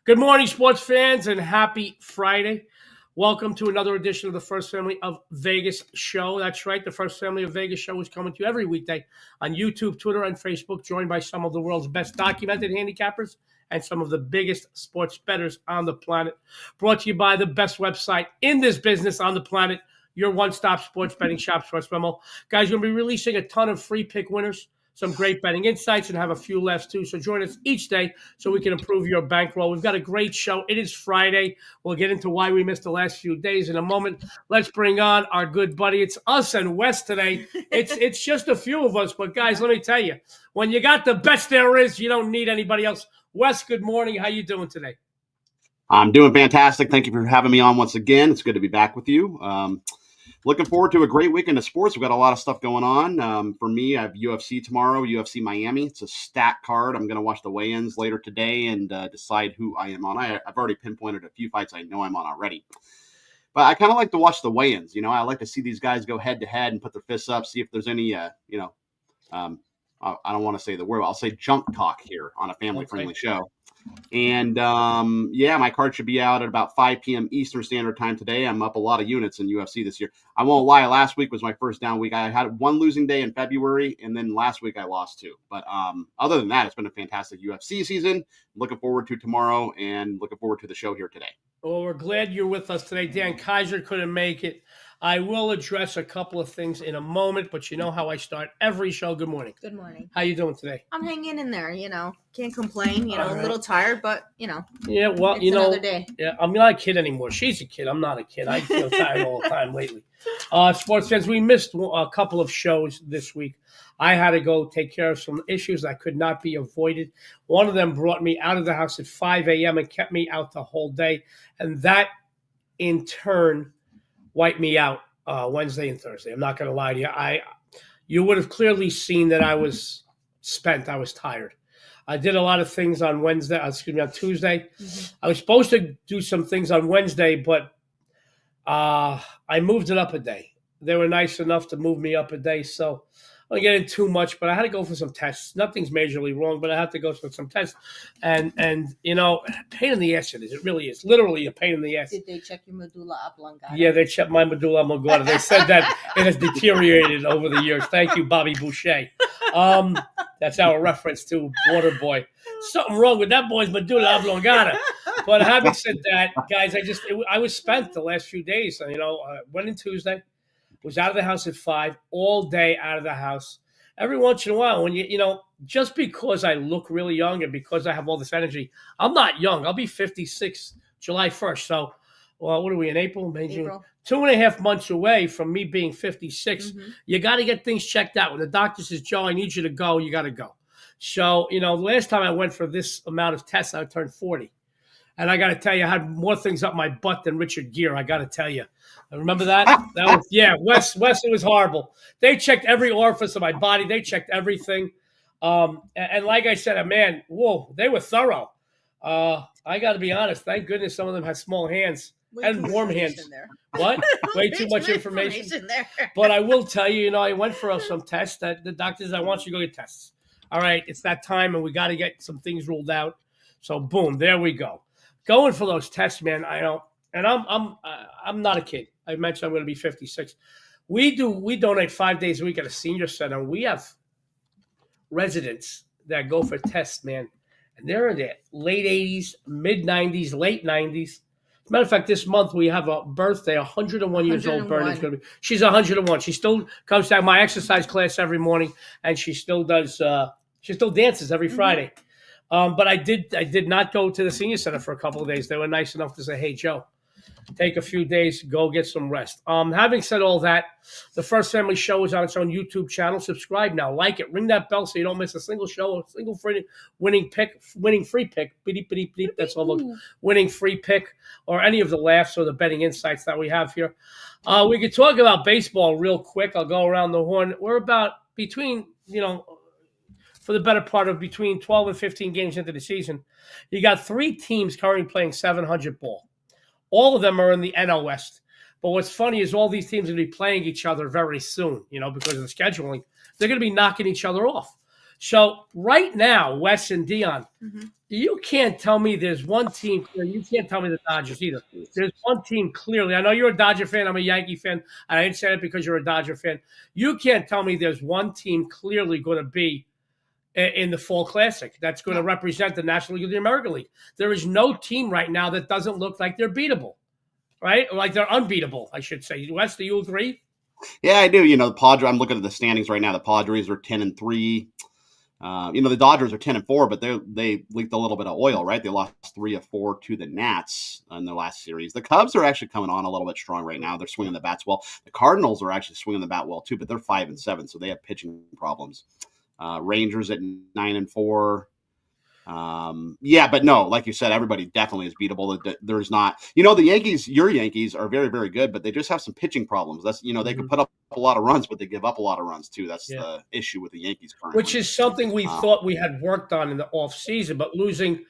Good morning, sports fans, and happy Friday. Welcome to another edition of the First Family of Vegas show. That's right, the First Family of Vegas show is coming to you every weekday on YouTube, Twitter, and Facebook, joined by some of the world's best documented handicappers and some of the biggest sports bettors on the planet. Brought to you by the best website in this business on the planet, your one-stop sports betting shop, SportsMemo. Guys, we're going to be releasing a ton of free pick winners, some great betting insights, and have a few laughs too. So join us each day so we can improve your bankroll. We've got a great show. It is Friday. We'll get into why we missed the last few days in a moment. Let's bring on our good buddy. It's us and Wes today. It's just a few of us, but guys, let me tell you, when you got the best there is, you don't need anybody else. Wes, good morning. How you doing today? I'm doing fantastic. Thank you for having me on once again. It's good to be back with you. Looking forward to a great weekend of sports. We've got a lot of stuff going on. For me, I have UFC tomorrow, UFC Miami. It's a stacked card. I'm going to watch the weigh-ins later today and decide who I am on. I've already pinpointed a few fights I know I'm on already. But I kind of like to watch the weigh-ins. You know, I like to see these guys go head-to-head and put their fists up, see if there's any, I don't want to say the word. I'll say junk talk here on a family-friendly show. And, my card should be out at about 5 p.m. Eastern Standard Time today. I'm up a lot of units in UFC this year. I won't lie. Last week was my first down week. I had one losing day in February, and then last week I lost two. But other than that, it's been a fantastic UFC season. Looking forward to tomorrow and looking forward to the show here today. Well, we're glad you're with us today. Dan Kaiser couldn't make it. I will address a couple of things in a moment, but you know how I start every show. Good morning. Good morning. How you doing today? I'm hanging in there, Can't complain, a little tired, but, Yeah, well, it's another day. Yeah, I'm not a kid anymore. She's a kid. I'm not a kid. I feel tired all the time lately. Sports fans, we missed a couple of shows this week. I had to go take care of some issues that could not be avoided. One of them brought me out of the house at 5 a.m. and kept me out the whole day. And that, in turn, wiped me out Wednesday and Thursday. I'm not going to lie to you. You would have clearly seen that I was spent. I was tired. I did a lot of things on Tuesday. Mm-hmm. I was supposed to do some things on Wednesday, but I moved it up a day. They were nice enough to move me up a day, so I don't get in too much, but I had to go for some tests. Nothing's majorly wrong, but I had to go for some tests. And pain in the ass it is. It really is. Literally a pain in the ass. Did they check your medulla oblongata? Yeah, they checked my medulla oblongata. They said that it has deteriorated over the years. Thank you, Bobby Boucher. That's our reference to Waterboy. Something wrong with that boy's medulla oblongata. But having said that, guys, I was spent the last few days. Went in Tuesday. Was out of the house at 5, all day out of the house. Every once in a while, when just because I look really young and because I have all this energy, I'm not young. I'll be 56 July 1st. So, what are we in April, May, June? 2.5 months away from me being 56. Mm-hmm. You got to get things checked out. When the doctor says, Joe, I need you to go, you got to go. So, the last time I went for this amount of tests, I turned 40. And I got to tell you, I had more things up my butt than Richard Gere. I got to tell you. Remember that? That was, Wes, it was horrible. They checked every orifice of my body. They checked everything. And like I said, they were thorough. I got to be honest. Thank goodness some of them had small hands and warm hands. What? Way too much information there. But I will tell you, I went for some tests that the doctor said, I want you to go get tests. All right, it's that time, and we got to get some things ruled out. So, boom, there we go. Going for those tests, man. I'm not a kid. I mentioned I'm going to be 56. We donate 5 days a week at a senior center. We have residents that go for tests, man, and they're in their late 80s, mid 90s, late 90s. As a matter of fact, this month we have a birthday. 101 years old. Bernie's going to be. She's 101. She still comes to my exercise class every morning, and she still does. She still dances every Friday. But I did not go to the senior center for a couple of days. They were nice enough to say, hey, Joe, take a few days, go get some rest. Having said all that, the First Family Show is on its own YouTube channel. Subscribe now. Like it. Ring that bell so you don't miss a single show, a single winning free pick. Beep, beep, beep. That's all the winning free pick or any of the laughs or the betting insights that we have here. We could talk about baseball real quick. I'll go around the horn. We're about between, for the better part of between 12 and 15 games into the season. You got 3 teams currently playing 700 ball. All of them are in the NL West. But what's funny is all these teams are going to be playing each other very soon, because of the scheduling. They're going to be knocking each other off. So right now, Wes and Dionne, Mhm. you can't tell me there's one team. You can't tell me the Dodgers either. There's one team clearly. I know you're a Dodger fan. I'm a Yankee fan. And I didn't say it because you're a Dodger fan. You can't tell me there's one team clearly going to be in the Fall Classic that's going to represent the National League of the American League. There is no team right now that doesn't look like they're beatable, right? Or like they're unbeatable, I should say. Wes, do you agree? Yeah, I do. The Padres. I'm looking at the standings right now. The Padres are 10-3. The Dodgers are 10-4, but they leaked a little bit of oil, right? They lost 3 of 4 to the Nats in their last series. The Cubs are actually coming on a little bit strong right now. They're swinging the bats well. The Cardinals are actually swinging the bat well too, but they're 5-7, so they have pitching problems. Rangers at 9-4. But no, like you said, everybody definitely is beatable. There's not, the Yankees, your Yankees are very, very good, but they just have some pitching problems. That's, they can put up a lot of runs, but they give up a lot of runs too. That's the issue with the Yankees currently. Which is something we thought we had worked on in the off season, but losing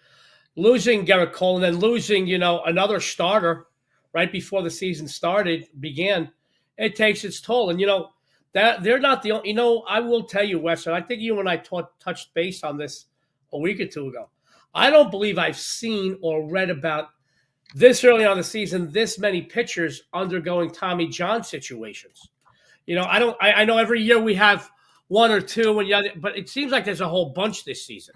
Garrett Cole and then losing, another starter right before the season began, it takes its toll. And, that they're not the only, I will tell you, Wes, and I think you and I touched base on this a week or two ago. I don't believe I've seen or read about this early on in the season, this many pitchers undergoing Tommy John situations. I know every year we have one or two, but it seems like there's a whole bunch this season.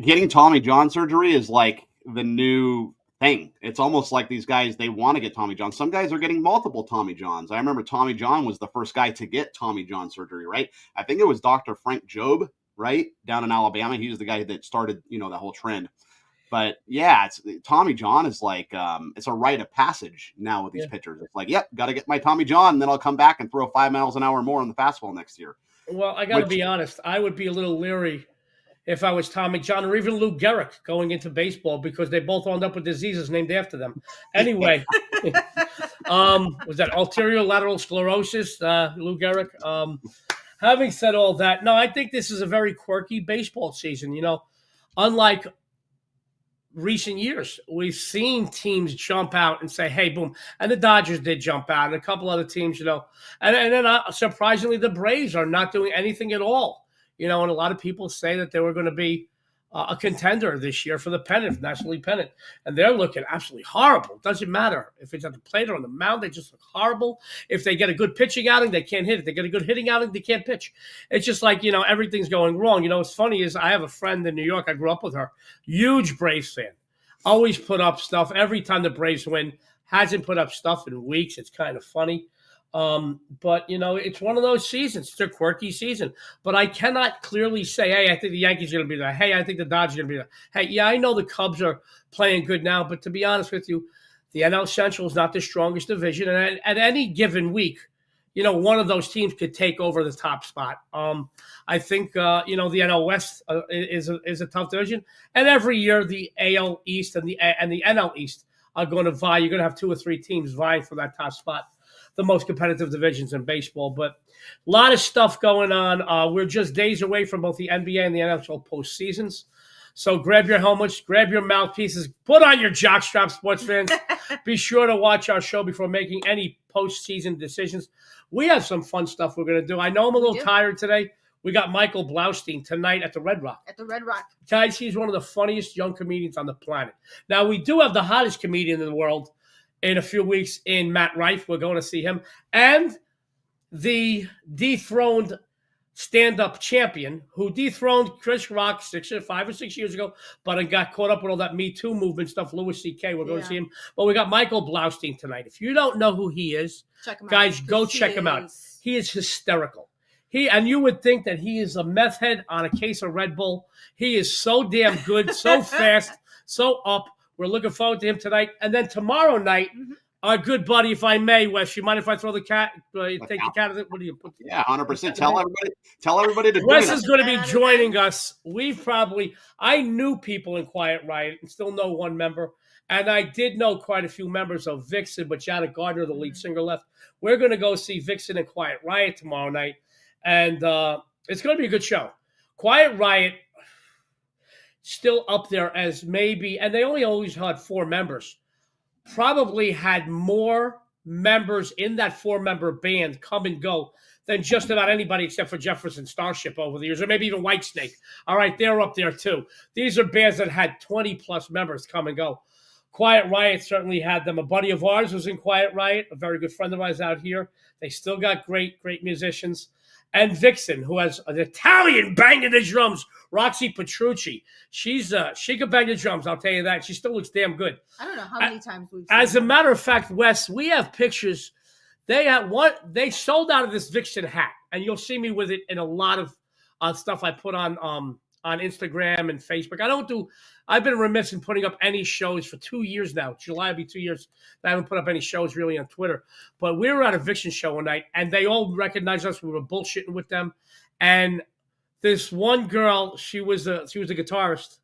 Getting Tommy John surgery is like the new thing. It's almost like these guys, they want to get Tommy John. Some guys are getting multiple Tommy Johns. I remember Tommy John was the first guy to get Tommy John surgery, right? I think it was Dr. Frank Jobe, right? Down in Alabama. He was the guy that started, that whole trend. But yeah, Tommy John is like, it's a rite of passage now with these pitchers. It's like, yep, got to get my Tommy John, and then I'll come back and throw 5 miles an hour more on the fastball next year. Well, I got to be honest. I would be a little leery if I was Tommy John or even Lou Gehrig going into baseball because they both wound up with diseases named after them. Anyway, was that ulterior lateral sclerosis, Lou Gehrig? Having said all that, no, I think this is a very quirky baseball season. Unlike recent years, we've seen teams jump out and say, hey, boom. And the Dodgers did jump out and a couple other teams, and then surprisingly, the Braves are not doing anything at all. And a lot of people say that they were going to be a contender this year for the pennant, National League pennant. And they're looking absolutely horrible. It doesn't matter if it's at the plate or on the mound. They just look horrible. If they get a good pitching outing, they can't hit. If they get a good hitting outing, they can't pitch. It's just like, everything's going wrong. What's funny is I have a friend in New York. I grew up with her. Huge Braves fan. Always put up stuff. Every time the Braves win, hasn't put up stuff in weeks. It's kind of funny. But, it's one of those seasons. It's a quirky season. But I cannot clearly say, hey, I think the Yankees are going to be there. Hey, I think the Dodgers are going to be there. Hey, yeah, I know the Cubs are playing good now. But to be honest with you, the NL Central is not the strongest division. And at any given week, one of those teams could take over the top spot. I think, the NL West is a tough division. And every year, the AL East and the NL East are going to vie. You're going to have 2 or 3 teams vying for that top spot. The most competitive divisions in baseball, but a lot of stuff going on. We're just days away from both the NBA and the NHL postseasons. So grab your helmets, grab your mouthpieces, put on your jockstrap, sports fans. Be sure to watch our show before making any postseason decisions. We have some fun stuff we're going to do. I know I'm a little tired today. We got Michael Blaustein tonight at the Red Rock. At the Red Rock. Guys, he's one of the funniest young comedians on the planet. Now, we do have the hottest comedian in the world in a few weeks in Matt Rife. We're going to see him. And the dethroned stand-up champion who dethroned Chris Rock 5 or 6 years ago, but got caught up with all that Me Too movement stuff, Louis C.K. We're going to see him. But we got Michael Blaustein tonight. If you don't know who he is, guys, go check him out. He is hysterical. And you would think that he is a meth head on a case of Red Bull. He is so damn good, so fast, so up. We're looking forward to him tonight. And then tomorrow night, our good buddy, if I may, Wes, you mind if I throw the cat, take the cat of it? What do you put? Yeah, 100%. Tell everybody to join Wes us. is going to be joining us. I knew people in Quiet Riot and still know one member. And I did know quite a few members of Vixen, but Janet Gardner, the lead singer, left. We're going to go see Vixen and Quiet Riot tomorrow night. And it's going to be a good show. Quiet Riot still up there as maybe, and they only always had 4 members, probably had more members in that 4-member band come and go than just about anybody except for Jefferson Starship over the years, or maybe even Whitesnake. All right, they're up there too. These are bands that had 20-plus members come and go. Quiet Riot certainly had them. A buddy of ours was in Quiet Riot, a very good friend of ours out here. They still got great musicians. And Vixen, who has an Italian banging the drums, Roxy Petrucci. She can bang the drums, I'll tell you that. She still looks damn good. I don't know how many times we've seen As a her. matter of fact, Wes, we have pictures. They sold out of this Vixen hat, and you'll see me with it in a lot of stuff I put on Instagram and Facebook. I've been remiss in putting up any shows for 2 years now. July will be 2 years. I haven't put up any shows really on Twitter. But we were at a Vixen show one night, and they all recognized us. We were bullshitting with them. And this one girl, she was a guitarist.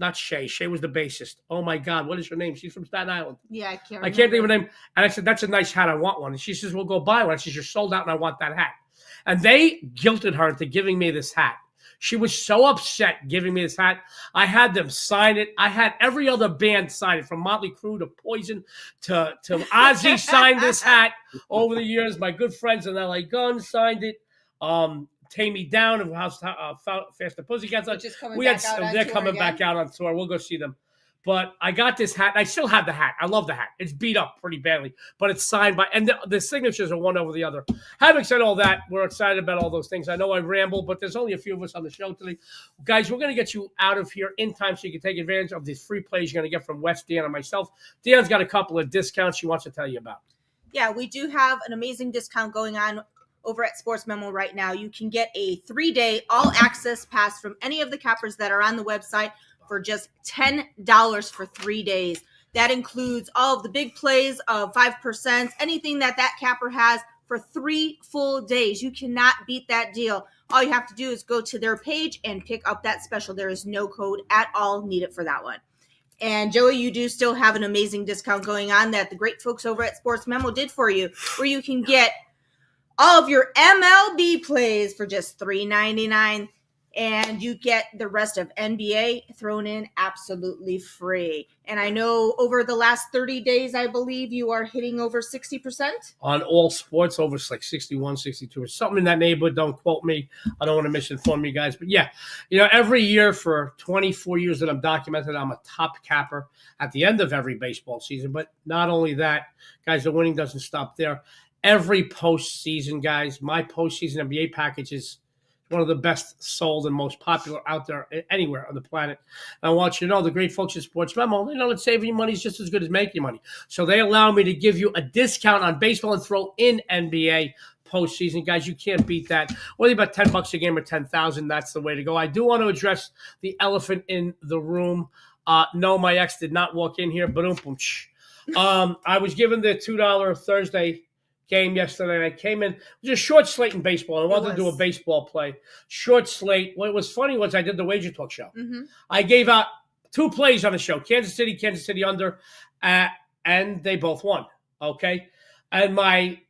Not Shay. Shay was the bassist. Oh, my God. What is her name? She's from Staten Island. Yeah, I can't think of her name. And I said, that's a nice hat. I want one. And she says, we'll go buy one. I said, you're sold out, and I want that hat. And they guilted her into giving me this hat. She was so upset giving me this hat. I had them sign it. I had every other band sign it, from Motley Crue to Poison to Ozzy signed this hat over the years. My good friends in LA Guns signed it. Tame Me Down of Faster Pussycats. They're coming back out on tour. We'll go see them. But I got this hat. And I still have the hat. I love the hat. It's beat up pretty badly, but it's signed by, and the signatures are one over the other. Having said all that, we're excited about all those things. I know I ramble, but there's only a few of us on the show today. Guys, we're going to get you out of here in time so you can take advantage of these free plays you're going to get from Wes, Dionne, and myself. Dionne's got a couple of discounts she wants to tell you about. Yeah, we do have an amazing discount going on over at SportsMemo right now. You can get a 3-day all-access pass from any of the cappers that are on the website for just $10 for 3 days. That includes all of the big plays of 5%, anything that capper has for 3 full days. You cannot beat that deal. All you have to do is go to their page and pick up that special. There is no code at all needed for that one. And Joey, you do still have an amazing discount going on that the great folks over at SportsMemo did for you, where you can get all of your MLB plays for just $3.99. And you get the rest of NBA thrown in absolutely free. And I know over the last 30 days, I believe you are hitting over 60%. On all sports, over like 61, 62, or something in that neighborhood. Don't quote me. I don't want to misinform you guys. But yeah, every year for 24 years that I'm documented, I'm a top capper at the end of every baseball season. But not only that, guys, the winning doesn't stop there. Every postseason, guys, my postseason NBA package is one of the best sold and most popular out there anywhere on the planet. And I want you to know the great folks at SportsMemo, they know that saving you money is just as good as making money. So they allow me to give you a discount on baseball and throw in NBA postseason. Guys, you can't beat that. Whether about $10 a game or $10,000, that's the way to go. I do want to address the elephant in the room. No, my ex did not walk in here. I was given the $2 Thursday game yesterday, and I came in. It was a short slate in baseball. I wanted to do a baseball play. Short slate. What was funny was I did the Wager Talk show. Mm-hmm. I gave out 2 plays on the show, Kansas City under, and they both won. Okay? And my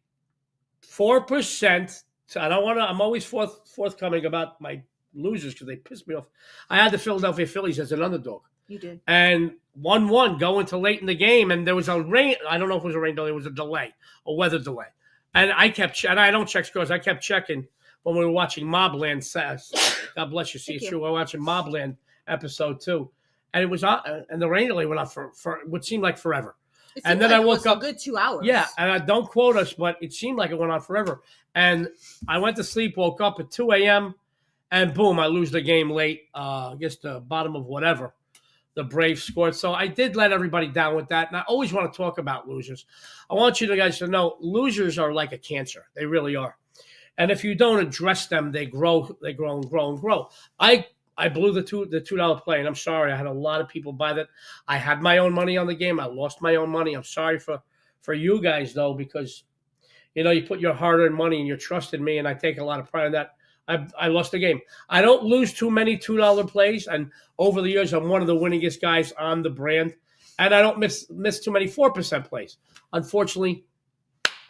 4%, I'm always forthcoming about my losers because they pissed me off. I had the Philadelphia Phillies as an underdog. You did. And 1-1 going to late in the game, and there was a rain. I don't know if it was a rain delay. It was a delay, a weather delay. And I kept and I don't check scores. I kept checking when we were watching Mobland. God bless you. See, it's true. We were watching Mobland episode 2. And it was on, and the rain delay went on for what seemed like forever. And then I woke up. A good 2 hours. Yeah, and don't quote us, but it seemed like it went on forever. And I went to sleep, woke up at 2 a.m., and boom, I lose the game late. I guess the bottom of whatever. The Braves scored. So I did let everybody down with that. And I always want to talk about losers. I want you guys to know losers are like a cancer. They really are. And if you don't address them, they grow and grow. I blew the $2 play, and I'm sorry. I had a lot of people buy that. I had my own money on the game. I lost my own money. I'm sorry for you guys, though, because, you put your hard-earned money and your trust in me, and I take a lot of pride in that. I lost the game. I don't lose too many $2 plays, and over the years, I'm one of the winningest guys on the brand, and I don't miss too many 4% plays. Unfortunately,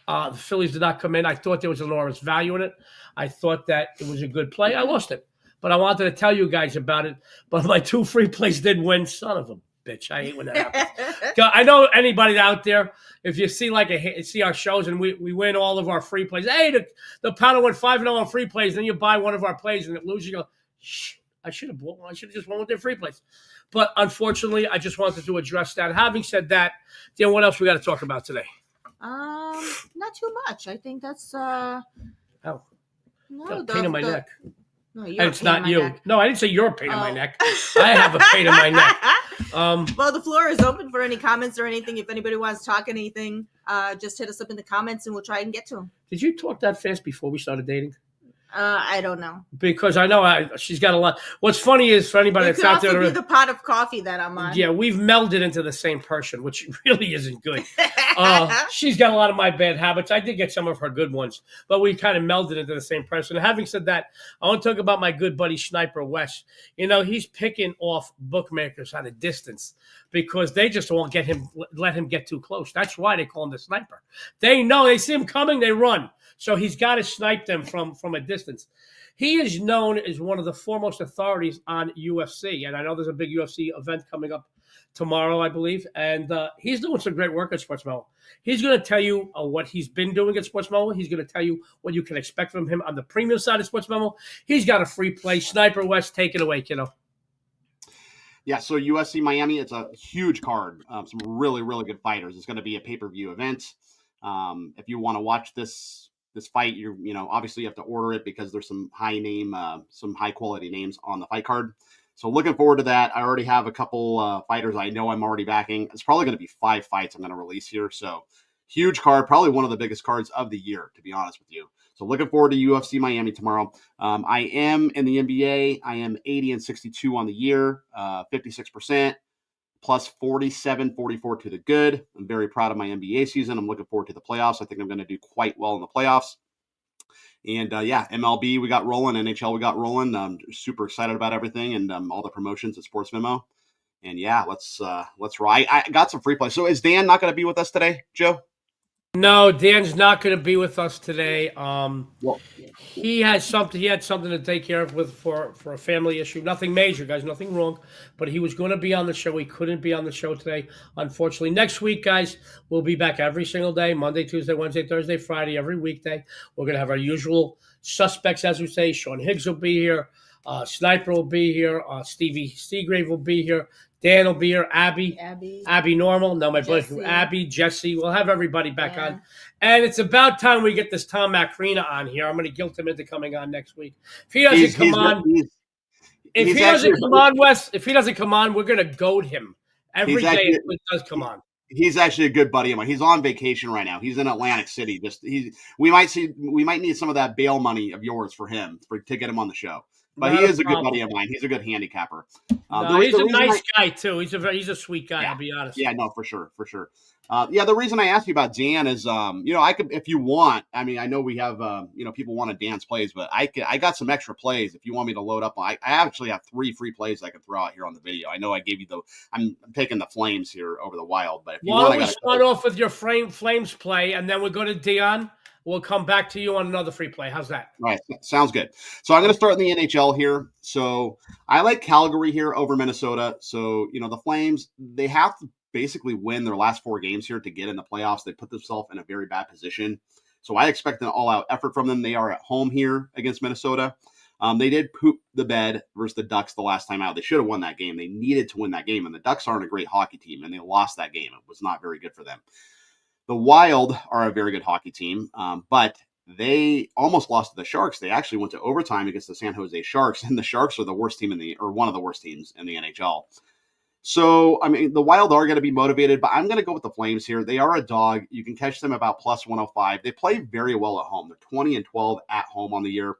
the Phillies did not come in. I thought there was enormous value in it. I thought that it was a good play. I lost it, but I wanted to tell you guys about it. But my 2 free plays did win, son of them. bitch. I hate when that happens. I know anybody out there, if you see see our shows and we win all of our free plays. Hey, the panel went 5-0 on free plays. Then you buy one of our plays and it loses. You go, shh, I should have just won with their free plays. But unfortunately, I just wanted to address that. Having said that, Dan, what else we got to talk about today? Not too much. I think that's Oh, no, pain in my neck. No, And it's not you. Neck. No, I didn't say you're a pain in my neck. I have a pain in my neck. Well, the floor is open for any comments or anything. If anybody wants to talk anything, just hit us up in the comments and we'll try and get to them. Did you talk that fast before we started dating? I don't know. Because I know she's got a lot. What's funny is for anybody It that's could out also there. be the pot of coffee that I'm on. Yeah, we've melded into the same person, which really isn't good. She's got a lot of my bad habits. I did get some of her good ones, but we kind of melded into the same person. And having said that, I want to talk about my good buddy Sniper Wes. You know, he's picking off bookmakers at a distance because they just won't let him get too close. That's why they call him the sniper. They know, they see him coming, they run. So he's got to snipe them from a distance. He is known as one of the foremost authorities on UFC, and I know there's a big UFC event coming up tomorrow, I believe, and he's doing some great work at SportsMemo. He's going to tell you what he's been doing at SportsMemo. He's going to tell you what you can expect from him on the premium side of SportsMemo. He's got a free play. Sniper Wes, take it away, kiddo. Yeah, so UFC Miami, it's a huge card. Some really, really good fighters. It's going to be a pay-per-view event. If you want to watch this fight, obviously you have to order it because there's some high quality names on the fight card. So looking forward to that. I already have a couple fighters I know I'm already backing. It's probably going to be 5 fights I'm going to release here. So huge card, probably one of the biggest cards of the year, to be honest with you. So looking forward to UFC Miami tomorrow. I am in the NBA. I am 80-62 on the year, 56%. Plus 47-44 to the good. I'm very proud of my NBA season. I'm looking forward to the playoffs. I think I'm going to do quite well in the playoffs. And MLB we got rolling, NHL we got rolling. I'm super excited about everything and all the promotions at SportsMemo. And yeah, let's ride. I got some free play. So is Dan not going to be with us today, Joe? No, Dan's not going to be with us today. He had something to take care of for a family issue. Nothing major, guys. Nothing wrong. But he was going to be on the show. He couldn't be on the show today, unfortunately. Next week, guys, we'll be back every single day, Monday, Tuesday, Wednesday, Thursday, Friday, every weekday. We're going to have our usual suspects, as we say. Sean Higgs will be here. Sniper will be here. Stevie Seagrave will be here. Dan will be here. Abby Normal. No, my buddy Abby, Jesse. We'll have everybody back on. And it's about time we get this Tom Macrina on here. I'm going to guilt him into coming on next week. If he doesn't come on, Wes, if he doesn't come on, we're going to goad him every day if he does come on. He's actually a good buddy of mine. He's on vacation right now. He's in Atlantic City. We might need some of that bail money of yours for him to get him on the show. But he is a good buddy of mine. He's a good handicapper. He's a nice guy too. He's a sweet guy. I'll be honest. Yeah, no, for sure. The reason I asked you about Dan is, I could, if you want. I mean, I know we have, people wanted Dan's plays, but I got some extra plays if you want me to load up. I actually have 3 free plays I can throw out here on the video. I know I gave you I'm taking the Flames here over the Wild, but if you want, why don't we start off with your Flames play, and then we'll go to Dionne. We'll come back to you on another free play. How's that? All right. Sounds good. So I'm going to start in the NHL here. So I like Calgary here over Minnesota. So, the Flames, they have to basically win their last 4 games here to get in the playoffs. They put themselves in a very bad position. So I expect an all-out effort from them. They are at home here against Minnesota. They did poop the bed versus the Ducks the last time out. They should have won that game. They needed to win that game. And the Ducks aren't a great hockey team, and they lost that game. It was not very good for them. The Wild are a very good hockey team, but they almost lost to the Sharks. They actually went to overtime against the San Jose Sharks, and the Sharks are the worst team one of the worst teams in the NHL. So, I mean, the Wild are going to be motivated, but I'm going to go with the Flames here. They are a dog. You can catch them about plus 105. They play very well at home. They're 20-12 at home on the year.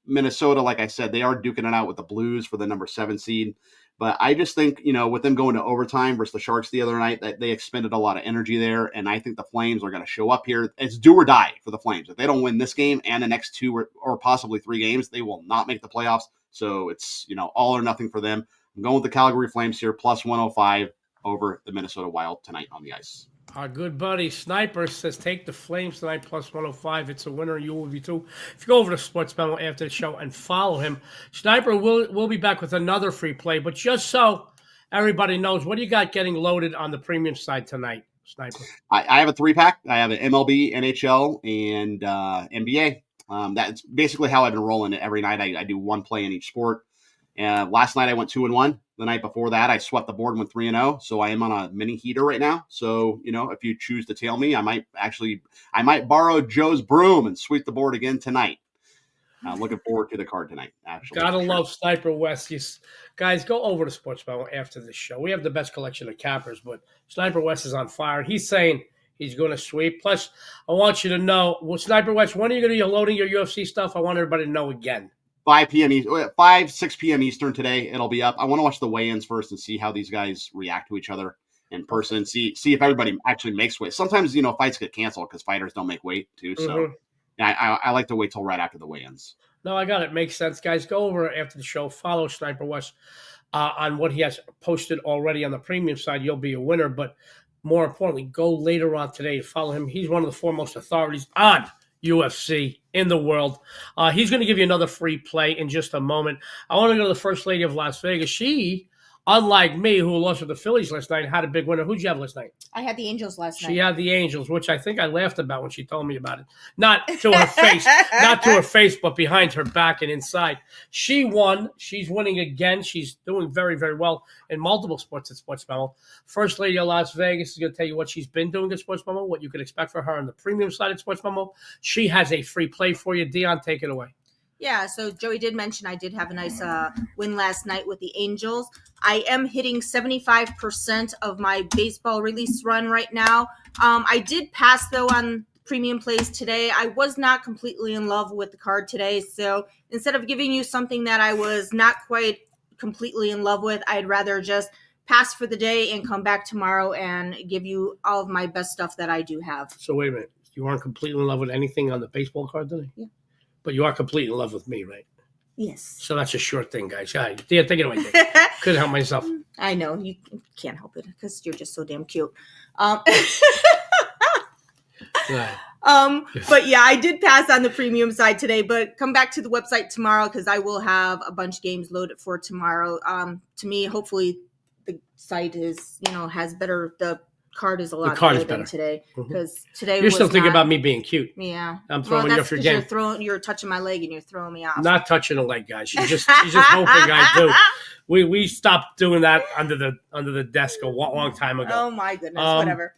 Minnesota, like I said, they are duking it out with the Blues for the number 7 seed. But I just think, with them going to overtime versus the Sharks the other night, that they expended a lot of energy there. And I think the Flames are going to show up here. It's do or die for the Flames. If they don't win this game and the next 2 or possibly 3 games, they will not make the playoffs. So it's, all or nothing for them. I'm going with the Calgary Flames here, plus 105 over the Minnesota Wild tonight on the ice. Our good buddy Sniper says, take the Flames tonight plus 105. It's a winner. You will be too. If you go over to SportsMemo after the show and follow him, Sniper will be back with another free play. But just so everybody knows, what do you got getting loaded on the premium side tonight, Sniper? I have a 3-pack. I have an MLB, NHL, and NBA. That's basically how I've been rolling it every night. I do one play in each sport. Last night I went 2-1. The night before that, I swept the board and went 3-0. So I am on a mini heater right now. So, if you choose to tail me, I might borrow Joe's broom and sweep the board again tonight. Looking forward to the card tonight, actually. Gotta love Sniper Wes. Guys, go over to SportsMemo after the show. We have the best collection of cappers, but Sniper Wes is on fire. He's saying he's going to sweep. Plus, I want you to know, Sniper Wes, when are you going to be loading your UFC stuff? I want everybody to know again. 6 p.m. Eastern today, it'll be up. I want to watch the weigh-ins first and see how these guys react to each other in person. See if everybody actually makes weight. Sometimes, fights get canceled because fighters don't make weight too. So I like to wait till right after the weigh-ins. No, I got it. Makes sense. Guys, go over after the show. Follow Sniper Wes on what he has posted already on the premium side. You'll be a winner. But more importantly, go later on today to follow him. He's one of the foremost authorities on UFC in the world. He's going to give you another free play in just a moment. I want to go to the First Lady of Las Vegas. She, unlike me, who lost with the Phillies last night, had a big winner. Who'd you have last night? I had the Angels last night. She had the Angels, which I think I laughed about when she told me about it. Not to her face, not to her face, but behind her back and inside. She won. She's winning again. She's doing very, very well in multiple sports at SportsMemo. First Lady of Las Vegas is going to tell you what she's been doing at SportsMemo, what you can expect for her on the premium side at SportsMemo. She has a free play for you. Dionne, take it away. Yeah, so Joey did mention I did have a nice win last night with the Angels. I am hitting 75% of my baseball release run right now. I did pass, though, on premium plays today. I was not completely in love with the card today, so instead of giving you something that I was not quite completely in love with, I'd rather just pass for the day and come back tomorrow and give you all of my best stuff that I do have. So wait a minute. You aren't completely in love with anything on the baseball card today? Yeah. But you are completely in love with me, right? Yes. So that's a short thing, guys. Yeah, take it away. Couldn't help myself. I know. You can't help it because you're just so damn cute. Right. But yeah, I did pass on the premium side today, but come back to the website tomorrow because I will have a bunch of games loaded for tomorrow. To me, hopefully the site is, has better, the card is a lot better than today because today you're still thinking about me being cute. Yeah. I'm throwing you off your game. You're touching my leg and you're throwing me off. Not touching a leg, guys. She's just hoping I do. We stopped doing that under the desk a long time ago. Oh my goodness, whatever.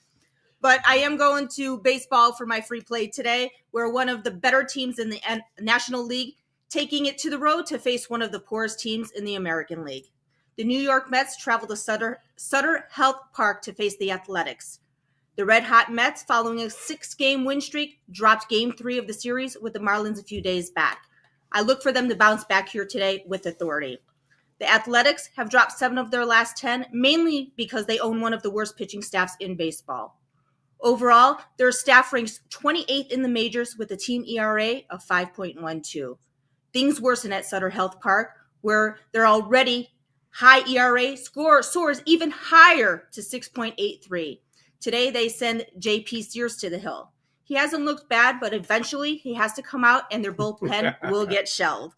But I am going to baseball for my free play today. We're one of the better teams in the National League, taking it to the road to face one of the poorest teams in the American League. The New York Mets travel to Sutter Health Park to face the Athletics. The Red Hot Mets, following a 6-game win streak, dropped Game 3 of the series with the Marlins a few days back. I look for them to bounce back here today with authority. The Athletics have dropped 7 of their last 10, mainly because they own one of the worst pitching staffs in baseball. Overall, their staff ranks 28th in the majors with a team ERA of 5.12. Things worsen at Sutter Health Park, where they're already high ERA soars even higher to 6.83. Today, they send J.P. Sears to the hill. He hasn't looked bad, but eventually he has to come out and their bullpen will get shelled.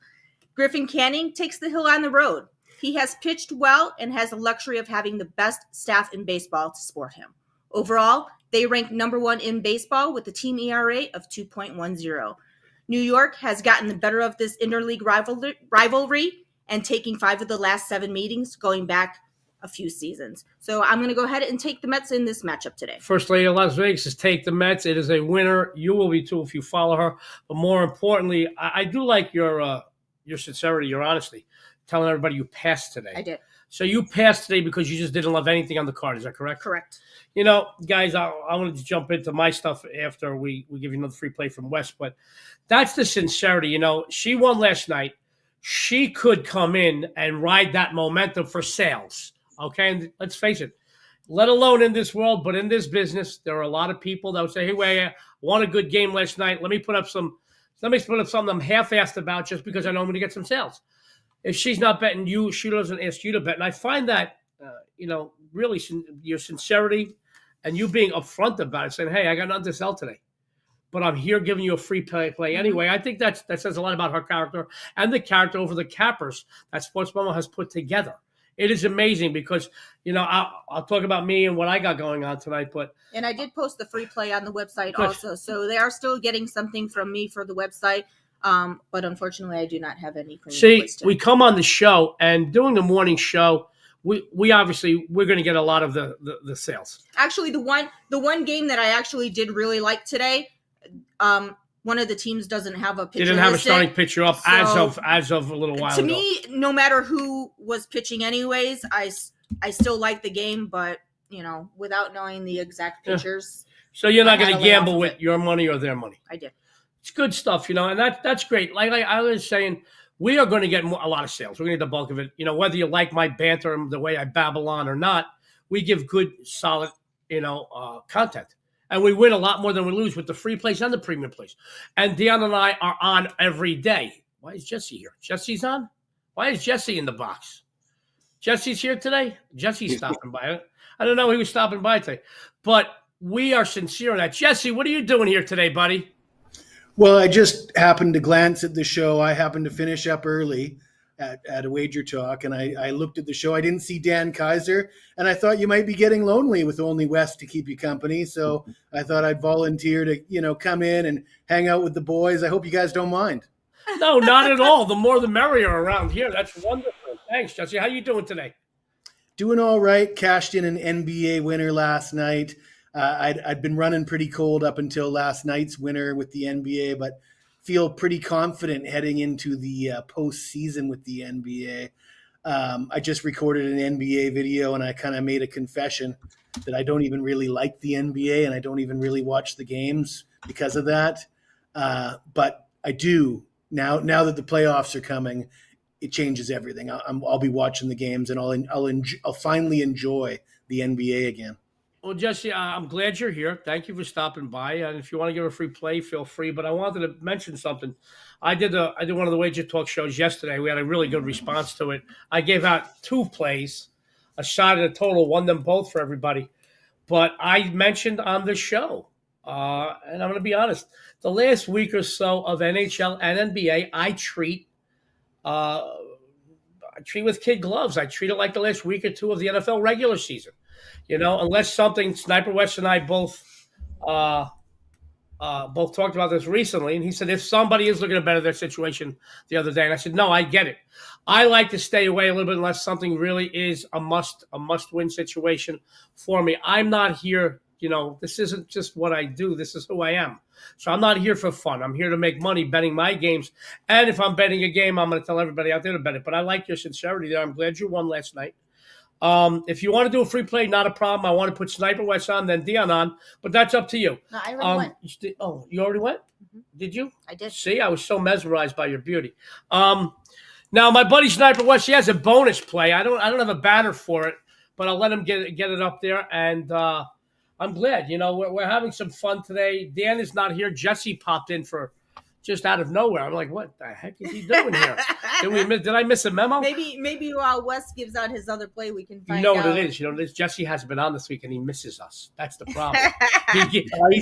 Griffin Canning takes the hill on the road. He has pitched well and has the luxury of having the best staff in baseball to support him. Overall, they rank number 1 in baseball with a team ERA of 2.10. New York has gotten the better of this interleague rivalry and taking 5 of the last 7 meetings going back a few seasons. So I'm going to go ahead and take the Mets in this matchup today. First Lady of Las Vegas is take the Mets. It is a winner. You will be too if you follow her. But more importantly, I do like your sincerity, your honesty, telling everybody you passed today. I did. So you passed today because you just didn't love anything on the card. Is that correct? Correct. Guys, I want to jump into my stuff after we give you another free play from West. But that's the sincerity. She won last night. She could come in and ride that momentum for sales. Okay, and let's face it, let alone in this world, but in this business, there are a lot of people that would say, hey, wait, I won a good game last night. Let me put up something I'm half-assed about just because I know I'm going to get some sales. If she's not betting you, she doesn't ask you to bet. And I find that, really your sincerity and you being upfront about it, saying, "Hey, I got nothing to sell today, but I'm here giving you a free play anyway." I think that says a lot about her character and the character over the cappers that SportsMemo has put together. It is amazing because, I'll talk about me and what I got going on tonight, but. And I did post the free play on the website Good. also. So they are still getting something from me for the website. But unfortunately, I do not have any. See, we come on the show, and doing the morning show, we obviously, we're going to get a lot of the sales. Actually, the one game that I actually did really like today, one of the teams doesn't have a pitcher. Didn't have listed, a starting pitcher up as of a little while ago. To me, no matter who was pitching anyways, I still like the game, but, without knowing the exact pitchers. So you're not going to gamble with your money or their money. I did. It's good stuff, and that's great. Like I was saying, we are going to get a lot of sales. We're going to get the bulk of it. Whether you like my banter and the way I babble on or not, we give good, solid, content. And we win a lot more than we lose with the free plays and the premium plays. And Dionne and I are on every day. Why is Jesse here? Jesse's on? Why is Jesse in the box? Jesse's here today? Jesse's stopping by. I don't know he was stopping by today. But we are sincere in that. Jesse, what are you doing here today, buddy? Well, I just happened to glance at the show. I happened to finish up early at a Wager Talk, and I looked at the show. I didn't see Dan Kaiser, and I thought you might be getting lonely with only Wes to keep you company. So I thought I'd volunteer to, come in and hang out with the boys. I hope you guys don't mind. No, not at all. The more the merrier around here. That's wonderful. Thanks, Jesse. How you doing today? Doing all right. Cashed in an NBA winner last night. I'd been running pretty cold up until last night's winner with the NBA, but feel pretty confident heading into the postseason with the NBA. I just recorded an NBA video, and I kind of made a confession that I don't even really like the NBA, and I don't even really watch the games because of that. But I do now that the playoffs are coming. It changes everything. I'll be watching the games, and I'll finally enjoy the NBA again. Well, Jesse, I'm glad you're here. Thank you for stopping by. And if you want to give a free play, feel free. But I wanted to mention something. I did one of the Wager Talk shows yesterday. We had a really good response to it. I gave out 2 plays, a shot at a total, won them both for everybody. But I mentioned on the show, and I'm going to be honest, the last week or so of NHL and NBA, I treat with kid gloves. I treat it like the last week or 2 of the NFL regular season. Unless something, Sniper Wes and I both talked about this recently, and he said if somebody is looking to better their situation the other day, and I said no, I get it. I like to stay away a little bit unless something really is a must-win situation for me. I'm not here. This isn't just what I do. This is who I am. So I'm not here for fun. I'm here to make money betting my games. And if I'm betting a game, I'm going to tell everybody out there to bet it. But I like your sincerity there. I'm glad you won last night. If you want to do a free play, not a problem. I want to put Sniper Wes on, then Dionne on, but that's up to you. No, I already went. You already went? Mm-hmm. Did you? I did. See, I was so mesmerized by your beauty. Now my buddy Sniper Wes, he has a bonus play. I don't have a banner for it, but I'll let him get it up there. And I'm glad. We're having some fun today. Dan is not here. Jesse popped in for just out of nowhere. I'm like, what the heck is he doing here? Did I miss a memo? Maybe while Wes gives out his other play, we can find out. What it is. Jesse hasn't been on this week, and he misses us. That's the problem.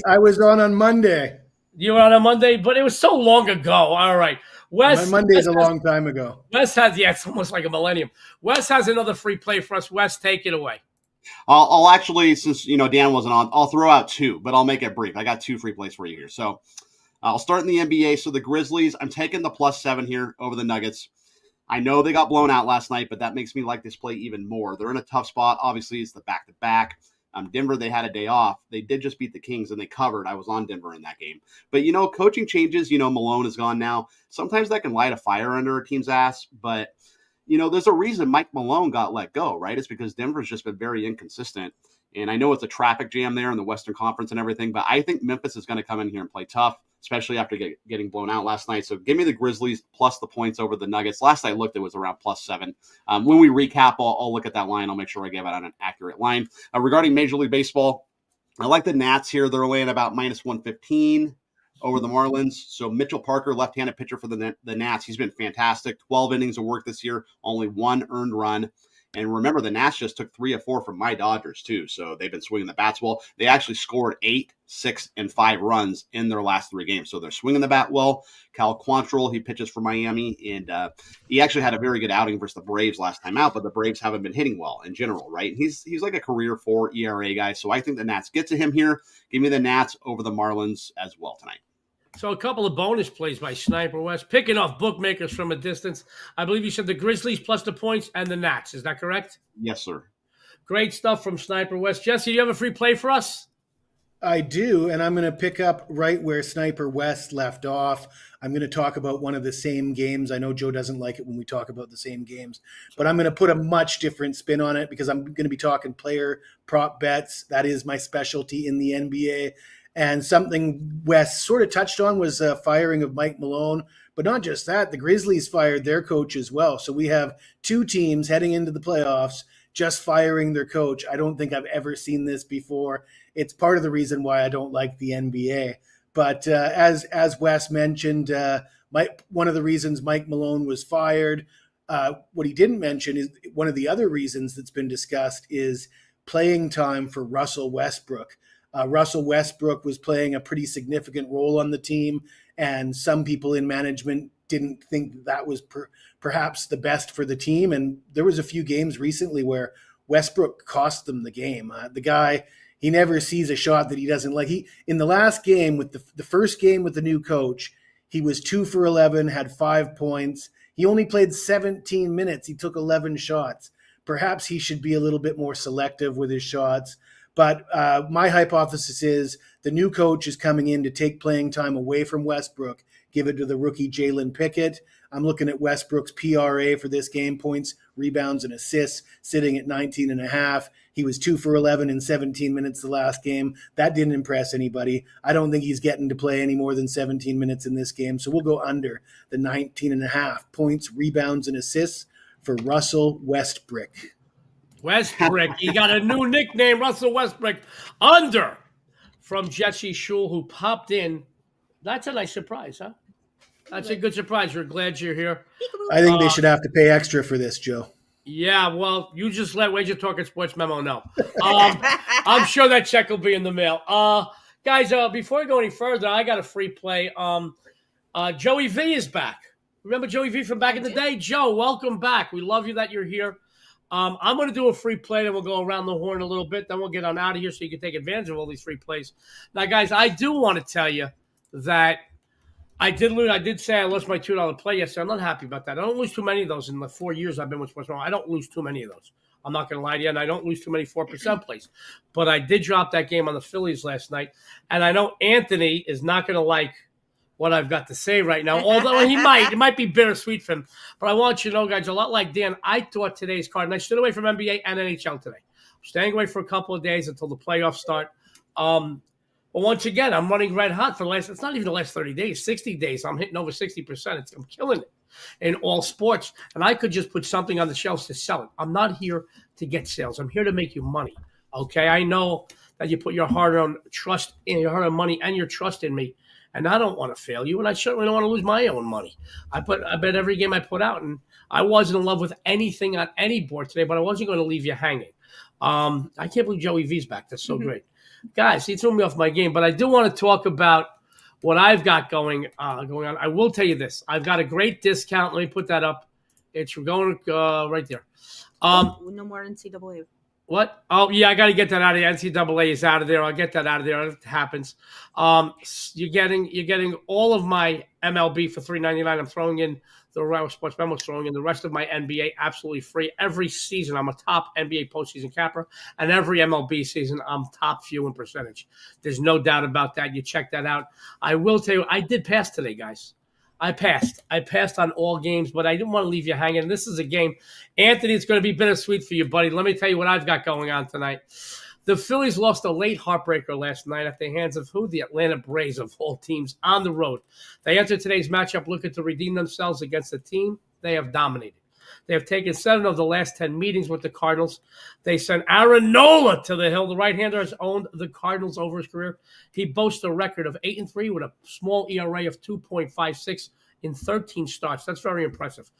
I was on Monday. You were on Monday, but it was so long ago. All right. Wes. My Monday is a long time ago. Wes has, it's almost like a millennium. Wes has another free play for us. Wes, take it away. I'll actually, since Dan wasn't on, I'll throw out 2, but I'll make it brief. I got 2 free plays for you here. So I'll start in the NBA. So the Grizzlies, I'm taking the +7 here over the Nuggets. I know they got blown out last night, but that makes me like this play even more. They're in a tough spot. Obviously, it's the back-to-back. Denver, they had a day off. They did just beat the Kings, and they covered. I was on Denver in that game. But, coaching changes. Malone is gone now. Sometimes that can light a fire under a team's ass. But, there's a reason Mike Malone got let go, right? It's because Denver's just been very inconsistent. And I know it's a traffic jam there in the Western Conference and everything, but I think Memphis is going to come in here and play tough, especially after getting blown out last night. So give me the Grizzlies plus the points over the Nuggets. Last I looked, it was around +7. When we recap, I'll look at that line. I'll make sure I give out an accurate line. Regarding Major League Baseball, I like the Nats here. They're laying about -115 over the Marlins. So Mitchell Parker, left-handed pitcher for the Nats. He's been fantastic. 12 innings of work this year, only 1 earned run. And remember, the Nats just took 3 of 4 from my Dodgers, too. So they've been swinging the bats well. They actually scored 8, 6, and 5 runs in their last 3 games. So they're swinging the bat well. Cal Quantrill, he pitches for Miami. And he actually had a very good outing versus the Braves last time out. But the Braves haven't been hitting well in general, right? He's like a career 4 ERA guy. So I think the Nats get to him here. Give me the Nats over the Marlins as well tonight. So a couple of bonus plays by Sniper Wes, picking off bookmakers from a distance. I believe you said the Grizzlies plus the points and the Nats. Is that correct? Yes, sir. Great stuff from Sniper Wes. Jesse, do you have a free play for us? I do, and I'm going to pick up right where Sniper West left off. I'm going to talk about one of the same games. I know Joe doesn't like it when we talk about the same games, but I'm going to put a much different spin on it because I'm going to be talking player prop bets. That is my specialty in the NBA. And something Wes sort of touched on was firing of Mike Malone. But not just that, the Grizzlies fired their coach as well. So we have 2 teams heading into the playoffs just firing their coach. I don't think I've ever seen this before. It's part of the reason why I don't like the NBA. But as Wes mentioned, one of the reasons Mike Malone was fired, what he didn't mention is one of the other reasons that's been discussed is playing time for Russell Westbrook. Russell Westbrook was playing a pretty significant role on the team, and some people in management didn't think that was perhaps the best for the team. And there was a few games recently where Westbrook cost them the game. The guy, he never sees a shot that he doesn't like. In the last game, with the first game with the new coach, he was 2 for 11, had 5 points. He only played 17 minutes. He took 11 shots. Perhaps he should be a little bit more selective with his shots. But my hypothesis is the new coach is coming in to take playing time away from Westbrook, give it to the rookie Jalen Pickett. I'm looking at Westbrook's PRA for this game, points, rebounds, and assists, sitting at 19.5. He was 2 for 11 in 17 minutes the last game. That didn't impress anybody. I don't think he's getting to play any more than 17 minutes in this game. So we'll go under the 19.5 points, rebounds, and assists for Russell Westbrook. Westbrook. He got a new nickname, Russell Westbrook. Under from Jesse Schul, who popped in. That's a nice surprise, huh? That's a good surprise. We're glad you're here. I think they should have to pay extra for this, Joe. Yeah, well, you just let Wager Talk and Sports Memo know. I'm sure that check will be in the mail. Guys, before we go any further, I got a free play. Joey V is back. Remember Joey V from back in the day? Joe, welcome back. We love you that you're here. I'm going to do a free play, and we'll go around the horn a little bit. Then we'll get on out of here so you can take advantage of all these free plays. Now, guys, I do want to tell you that I did lose. I did say I lost my $2 play yesterday. I'm not happy about that. I don't lose too many of those in the 4 years I've been with SportsMemo. I don't lose too many of those. I'm not going to lie to you, and I don't lose too many 4% plays. But I did drop that game on the Phillies last night, and I know Anthony is not going to like what I've got to say right now, although it might be bittersweet for him. But I want you to know, guys, a lot like Dan, I thought today's card, and I stood away from NBA and NHL today. I'm staying away for a couple of days until the playoffs start. But once again, I'm running red hot for it's not even the last 30 days, 60 days. I'm hitting over 60%. I'm killing it in all sports. And I could just put something on the shelves to sell it. I'm not here to get sales. I'm here to make you money. Okay? I know that you put your hard-earned trust in your hard-earned money and your trust in me. And I don't want to fail you, and I certainly don't want to lose my own money. I bet every game I put out, and I wasn't in love with anything on any board today, but I wasn't going to leave you hanging. I can't believe Joey V's back. That's so great. Guys, he threw me off my game, but I do want to talk about what I've got going on. I will tell you this. I've got a great discount. Let me put that up. It's going right there. No more NCAA. What? Oh, yeah, I got to get that out of there. NCAA is out of there. I'll get that out of there. It happens. You're getting all of my MLB for $3.99. I'm throwing in the Sports Memo, throwing in the rest of my NBA absolutely free. Every season, I'm a top NBA postseason capper, and every MLB season, I'm top few in percentage. There's no doubt about that. You check that out. I will tell you, I did pass today, guys. I passed on all games, but I didn't want to leave you hanging. This is a game. Anthony, it's going to be bittersweet for you, buddy. Let me tell you what I've got going on tonight. The Phillies lost a late heartbreaker last night at the hands of who? The Atlanta Braves, of all teams, on the road. They entered today's matchup looking to redeem themselves against a team they have dominated. They have taken 7 of the last 10 meetings with the Cardinals. They sent Aaron Nola to the hill. The right-hander has owned the Cardinals over his career. He boasts a record of 8-3 with a small ERA of 2.56 in 13 starts. That's very impressive.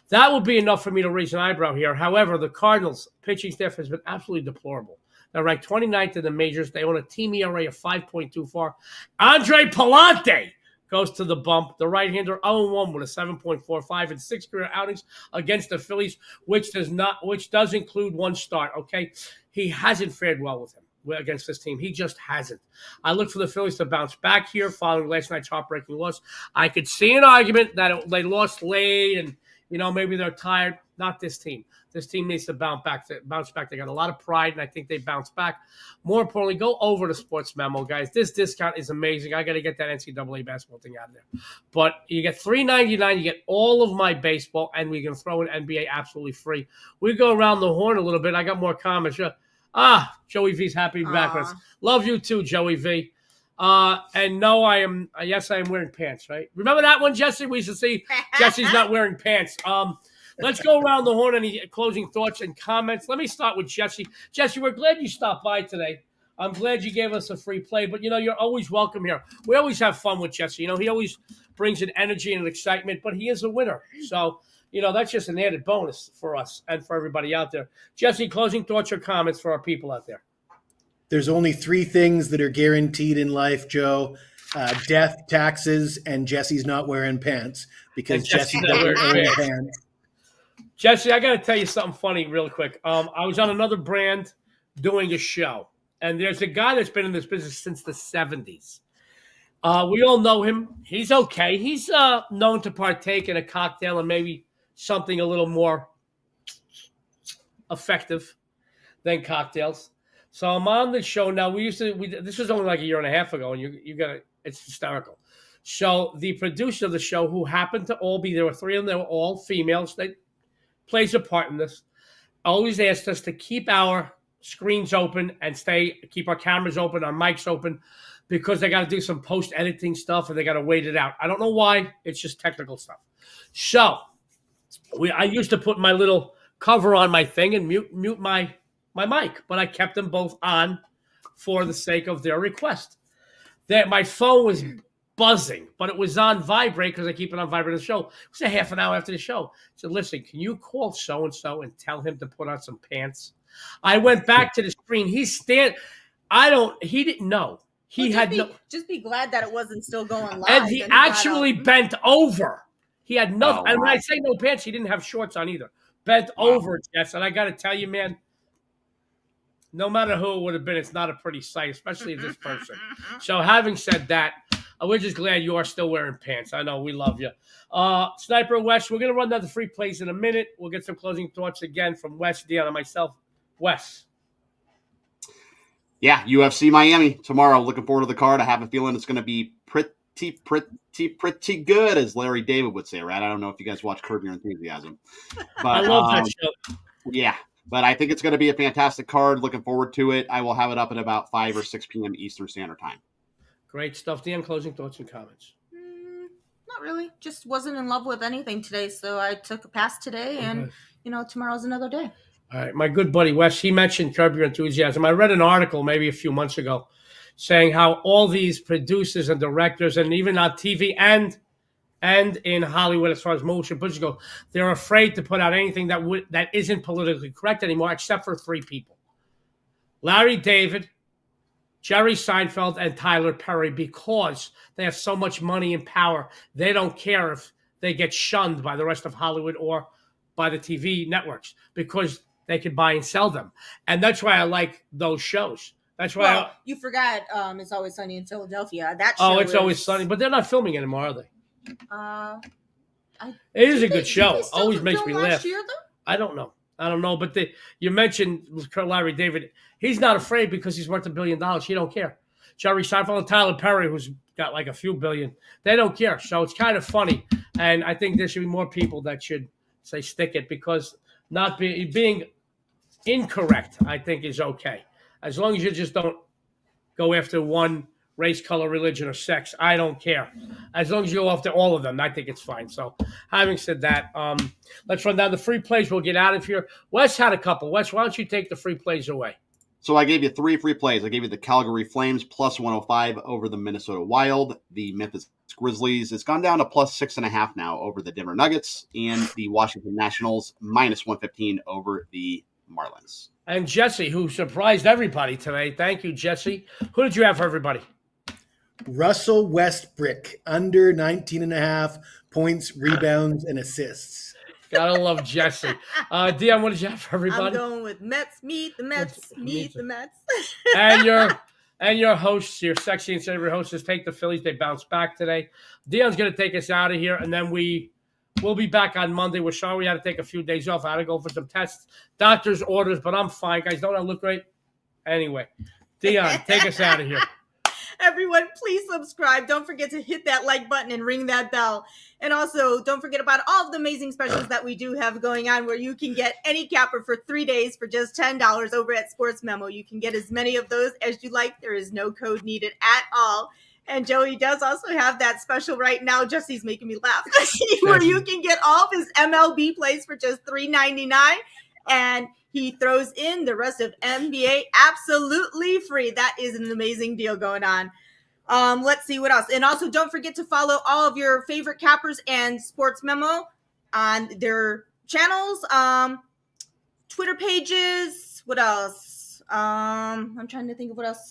That would be enough for me to raise an eyebrow here. However, the Cardinals' pitching staff has been absolutely deplorable. They're ranked 29th in the majors. They own a team ERA of 5.24. Andre Palante goes to the bump. The right-hander 0-1 with a 7.45 and 6 career outings against the Phillies, which does include one start, okay? He hasn't fared well with him against this team. He just hasn't. I look for the Phillies to bounce back here following last night's heartbreaking loss. I could see an argument that they lost late and, maybe they're tired. Not this team. This team needs to bounce back. They got a lot of pride, and I think they bounce back. More importantly, go over to SportsMemo, guys. This discount is amazing. I got to get that NCAA basketball thing out of there. But you get $3.99. You get all of my baseball, and we can throw in NBA absolutely free. We go around the horn a little bit. I got more comments. Joey V's happy to be back with us. Love you too, Joey V. And no, yes, I am wearing pants, right? Remember that one, Jesse? We used to see Jesse's not wearing pants. Let's go around the horn. Any closing thoughts and comments? Let me start with Jesse. Jesse, we're glad you stopped by today. I'm glad you gave us a free play, but you're always welcome here. We always have fun with Jesse. He always brings an energy and an excitement, but he is a winner. So, that's just an added bonus for us and for everybody out there. Jesse, closing thoughts or comments for our people out there? There's only 3 things that are guaranteed in life, Joe. Death, taxes, and Jesse's not wearing pants because Jesse doesn't wear pants. Jesse, I got to tell you something funny real quick. I was on another brand doing a show, and there's a guy that's been in this business since the 70s. We all know him. He's okay. He's known to partake in a cocktail and maybe something a little more effective than cocktails. So I'm on the show now. This was only like a year and a half ago, and it's hysterical. So the producer of the show, who happened to all be, there were 3 of them, they were all females. They plays a part in this. Always asked us to keep our screens open and keep our cameras open, our mics open, because they got to do some post-editing stuff and they got to wait it out. I don't know why. It's just technical stuff. So I used to put my little cover on my thing and mute my mic, but I kept them both on for the sake of their request. My phone was buzzing, but it was on vibrate because I keep it on vibrate in the show. It was a half an hour after the show. I said, listen, can you call so-and-so and tell him to put on some pants? I went back to the screen. He didn't know. Just be glad that it wasn't still going live. And he actually bent over. He had nothing. And when I say no pants, he didn't have shorts on either. Bent over, Jess. And I got to tell you, man, no matter who it would have been, it's not a pretty sight, especially this person. So having said that, we're just glad you are still wearing pants. I know. We love you. Sniper Wes, we're going to run down the free plays in a minute. We'll get some closing thoughts again from Wes, Dionne, and myself. Wes. Yeah, UFC Miami tomorrow. Looking forward to the card. I have a feeling it's going to be pretty good, as Larry David would say, right? I don't know if you guys watch Curb Your Enthusiasm. But, I love that show. Yeah, but I think it's going to be a fantastic card. Looking forward to it. I will have it up at about 5 or 6 p.m. Eastern Standard Time. Great stuff. Dionne, closing thoughts and comments? Not really. Just wasn't in love with anything today, so I took a pass today, and, tomorrow's another day. All right. My good buddy Wes, he mentioned Curb Your Enthusiasm. I read an article maybe a few months ago saying how all these producers and directors, and even on TV and in Hollywood, as far as motion pictures go, they're afraid to put out anything that isn't politically correct anymore, except for 3 people: Larry David, Jerry Seinfeld, and Tyler Perry, because they have so much money and power. They don't care if they get shunned by the rest of Hollywood or by the TV networks, because they can buy and sell them. And that's why I like those shows. That's why you forgot It's Always Sunny in Philadelphia. That show It's Always Sunny, but they're not filming anymore, are they? It is a good show. Always makes me laugh. Year, though? I don't know. But you mentioned Larry David. He's not afraid because he's worth $1 billion. He don't care. Jerry Seinfeld and Tyler Perry, who's got like a few billion, they don't care. So it's kind of funny. And I think there should be more people that should say stick it, because not being incorrect, I think, is okay. As long as you just don't go after one race, color, religion, or sex, I don't care. As long as you go after all of them, I think it's fine. So having said that, let's run down the free plays. We'll get out of here. Wes had a couple. Wes, why don't you take the free plays away? So I gave you 3 free plays. I gave you the Calgary Flames plus 105 over the Minnesota Wild, the Memphis Grizzlies. It's gone down to +6.5 now over the Denver Nuggets, and the Washington Nationals -115 over the Marlins. And Jesse, who surprised everybody today. Thank you, Jesse. Who did you have for everybody? Russell Westbrook, under 19.5 points, rebounds, and assists. Gotta love Jesse. Dionne, what did you have for everybody? I'm going with Mets, meet the Mets, meet the Mets. and your hosts, your sexy and savory hostess, take the Phillies. They bounce back today. Dionne's going to take us out of here, and then we'll be back on Monday. We're sorry we had to take a few days off. I had to go for some tests, doctor's orders, but I'm fine, guys. Don't I look great? Anyway, Dionne, take us out of here. Everyone, please subscribe. Don't forget to hit that like button and ring that bell. And also, don't forget about all of the amazing specials that we do have going on, where you can get any capper for 3 days for just $10 over at SportsMemo. You can get as many of those as you like. There is no code needed at all. And Joey does also have that special right now. Jesse's making me laugh. Where you can get all of his MLB plays for just $3.99. And he throws in the rest of NBA absolutely free. That is an amazing deal going on. Let's see what else. And also, don't forget to follow all of your favorite cappers and SportsMemo on their channels, Twitter pages. What else? I'm trying to think of what else.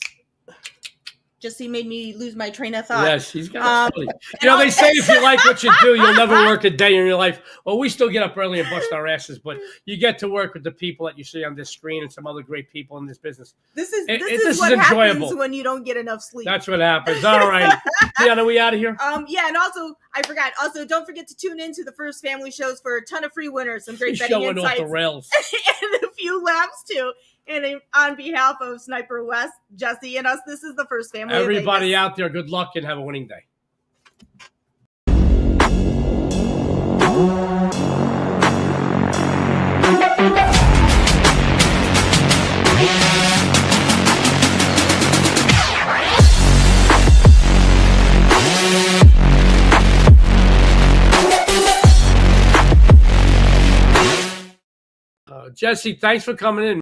Jesse made me lose my train of thought. Yes, he's got it funny. You know, they say if you like what you do, you'll never work a day in your life. Well, we still get up early and bust our asses, but you get to work with the people that you see on this screen and some other great people in this business. This is this what is enjoyable. happens when you don't get enough sleep. That's what happens. All right. Dionne, are we out of here? Yeah, and also, I forgot. Also, don't forget to tune in to the First Family shows for a ton of free winners, some great He's betting showing insights, off the rails. and a few laughs too. And on behalf of Sniper Wes, Jesse, and us, this is the First Family. Everybody out there, good luck and have a winning day. Jesse, thanks for coming in.